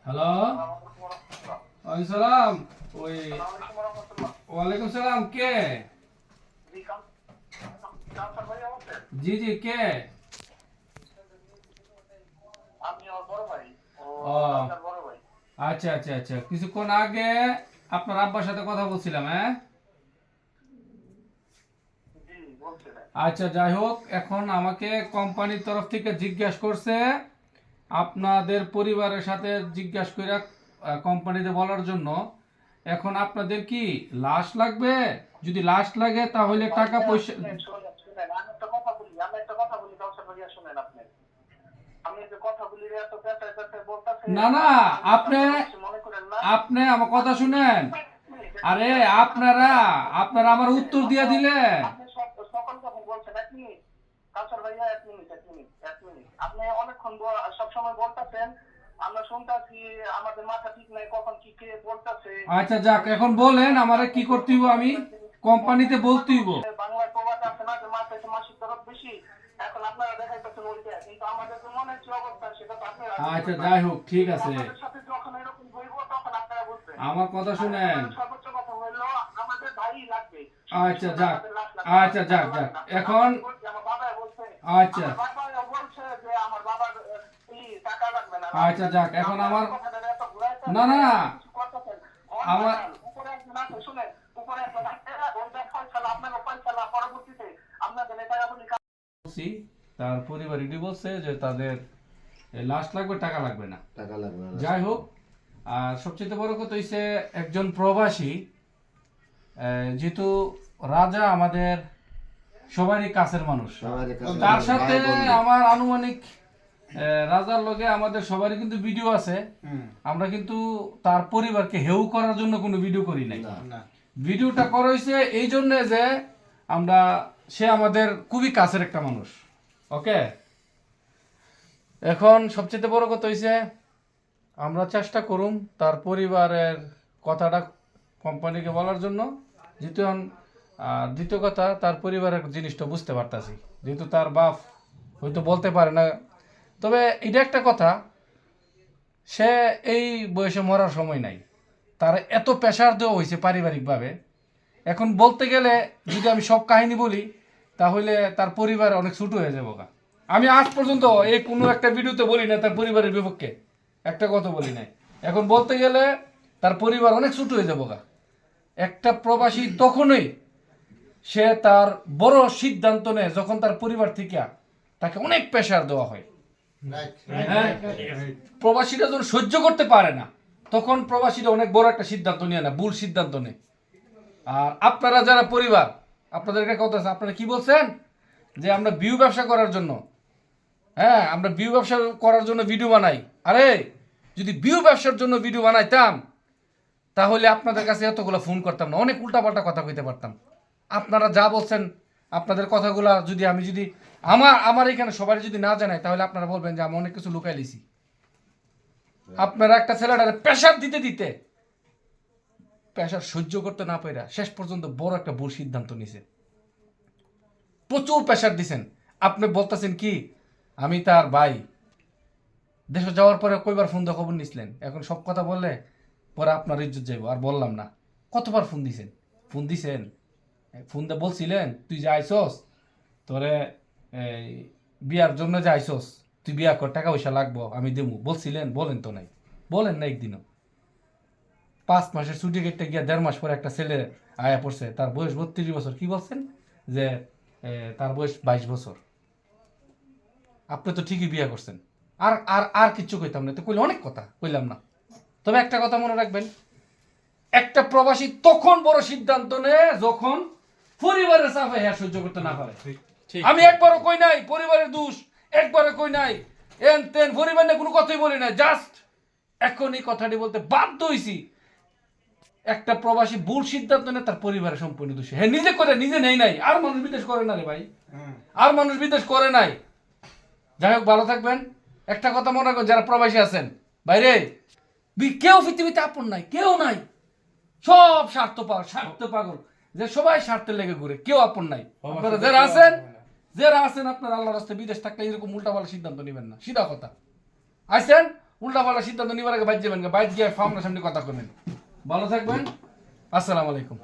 Hello, ওয়ালাইকুম সালাম। ওই ওয়ালাইকুম সালাম, কে? জি জি, কে? ও আচ্ছা আচ্ছা আচ্ছা, কিছুক্ষণ আগে আপনার আব্বার সাথে কথা বলছিলাম। হ্যাঁ, আচ্ছা, যাই হোক, এখন আমাকে কোম্পানির তরফ থেকে জিজ্ঞাসা করছে আপনাদের পরিবারের সাথে জিজ্ঞাসা করে কোম্পানিতে বলার জন্য। এখন আপনাদের কি লাশ লাগবে? যদি লাশ লাগে তাহলে টাকা পয়সা। না না, আপনি আপনি আমার কথা শুনেন। আরে আপনারা আপনারা আমার উত্তর দিয়ে দিলেন। আচ্ছা যাক, এখন বলেন আমারে কি করতে হইব, আমি কোম্পানিতে বলতে হইব। আচ্ছা যাই হোক, ঠিক আছে, আমার কথা শুনেন। আচ্ছা যাক, আচ্ছা যাক যাক, এখন আচ্ছা আচ্ছা যাক, এখন আমার না না না, আমার বলছি, তার পরিবার এটি বলছে যে তাদের লাশ লাগবে, টাকা লাগবে না। টাকা লাগবে না। যাই হোক, আর সবচেয়ে বড় কথা হইছে একজন প্রবাসী, যেহেতু রাজা আমাদের সবারই কাছের মানুষ, সবারই কাছে তার ভাই সাথে বন্ধু। আমার আনুমানিক রাজার লগে আমাদের সবারই কিন্তু ভিডিও আছে। আমরা কিন্তু তার পরিবারকে হেউ করার জন্য কোনো ভিডিও করি নাই। না। ভিডিওটা করা হয়েছে এই জন্য যে আমরা, সে আমাদের খুবই কাছের একটা মানুষ। ওকে, এখন সবচেয়ে বড় কথা হইছে আমরা চেষ্টা করুম তার পরিবারের কথাটা কোম্পানিকে বলার জন্য। দ্বিতীয় আর দ্বিতীয় কথা, তার পরিবারের জিনিসটা বুঝতে পারতাছি, যেহেতু তার বাপ হয়তো বলতে পারে না। তবে এটা একটা কথা, সে এই বয়সে মরার সময় নাই, তার এত প্রেশার দেওয়া হয়েছে পারিবারিকভাবে। এখন বলতে গেলে যদি আমি সব কাহিনী বলি তাহলে তার পরিবার অনেক ছোট হয়ে যাবো গা। আমি আজ পর্যন্ত এই কোনো একটা ভিডিওতে বলি না তার পরিবারের বিপক্ষে একটা কথা বলি নাই। এখন বলতে গেলে তার পরিবার অনেক ছোট হয়ে যাবো গা। একটা প্রবাসী তখনই সে তার বড় সিদ্ধান্ত নেয় যখন তার পরিবার থেকে তাকে অনেক প্রেশার দেওয়া হয়। হ্যাঁ, প্রবাসীরা যখন সহ্য করতে পারে না তখন প্রবাসীরা অনেক বড় একটা সিদ্ধান্ত নিয়ে না, ভুল সিদ্ধান্ত নেয়। আর আপনারা যারা পরিবার, আপনাদেরকে কথা আছে, আপনারা কি বলছেন যে আমরা ভিউ ব্যবসা করার জন্য, হ্যাঁ আমরা ভিউ ব্যবসা করার জন্য ভিডিও বানাই। আরে যদি ভিউ ব্যবসার জন্য ভিডিও বানাইতাম তাহলে আপনাদের কাছে এতগুলো ফোন করতাম না, অনেক উল্টাপাল্টা কথা কইতে পারতাম। আপনারা যা বলছেন আপনাদের কথাগুলা যদি আমি যদি আমার এখানে সবাই যদি না জানাই তাহলে আপনারা বলবেন যে আমি অনেক কিছু লুকাই লিছি। আপনারা একটা ছেলেটারে প্রেশার দিতে দিতে প্রেশার সহ্য করতে না পারা শেষ পর্যন্ত বড় একটা ভুল সিদ্ধান্ত নিছে। প্রচুর প্রেশার দিছেন। আপনি বলতেছেন কি আমি তার ভাই, দেশে যাওয়ার পরে কয়বার ফোন দিয়ে খবর নিছিলেন? এখন সব কথা বললে পরে আপনার ইজ্জত যাইব। আর বললাম না, কতবার ফোন দিছেন? ফোন দিছেন, ফোন দিয়ে বলছিলেন তুই যে আইসস, তোরে এই বিয়ার জন্য যে আইসস, তুই বিয়া কর, টাকা পয়সা লাগবো, আমি দেবো, বলছিলেন? বলেন তো নাই, বলেন না একদিনও। 5 মাসের ছুটি কেটে গিয়া 1.5 মাস পরে একটা ছেলে আয়া পড়ছে, তার বয়স 32 বছর, কি বলছেন যে তার বয়স 22 বছর। আপনি তো ঠিকই বিয়ে করছেন। আর আর আর কিচ্ছু কইতাম না, তো কইলে অনেক কথা কইলাম না। তবে একটা কথা মনে রাখবেন, একটা প্রবাসী তখন বড় সিদ্ধান্ত নেয় যখন পরিবারের চাপে হ্যাঁ সহ্য করতে না পারে। আমি একবারও কই নাই পরিবারের দোষ, একবারও কই নাই এন তেন পরিবার নিয়ে কোনো কথাই বলি না। জাস্ট এখন এই কথাটি বলতে বাধ্য হইছি, একটা প্রবাসী ভুল সিদ্ধান্ত নেয় তার পরিবারের সম্পূর্ণ দোষী। হ্যাঁ নিজে করে, নিজে নেই নাই, আর মানুষ বিদেশ করে না রে ভাই, আর মানুষ বিদেশ করে নাই। যাই হোক, ভালো থাকবেন। একটা কথা মনে রাখবেন, যারা প্রবাসী আছেন বাইরে, কেউ পৃথিবীতে আপন নাই, কেউ নাই, সব স্বার্থ পাগল, যে সবাই স্বার্থের লেগে ঘুরে, কেউ আপন নাই। আপনারা যারা আছেন আপনারা আল্লাহর রাস্তায় বিদেশ থাকলে এরকম উল্টাপাল্টা সিদ্ধান্ত নেবেন না, সিধা কথা। আইছেন উল্টাপাল্টা সিদ্ধান্ত নিবার আগে বাইর যাবেন, বাইর গিয়ে সামনে সামনে কথা করবেন। ভালো থাকবেন, আসসালামু আলাইকুম।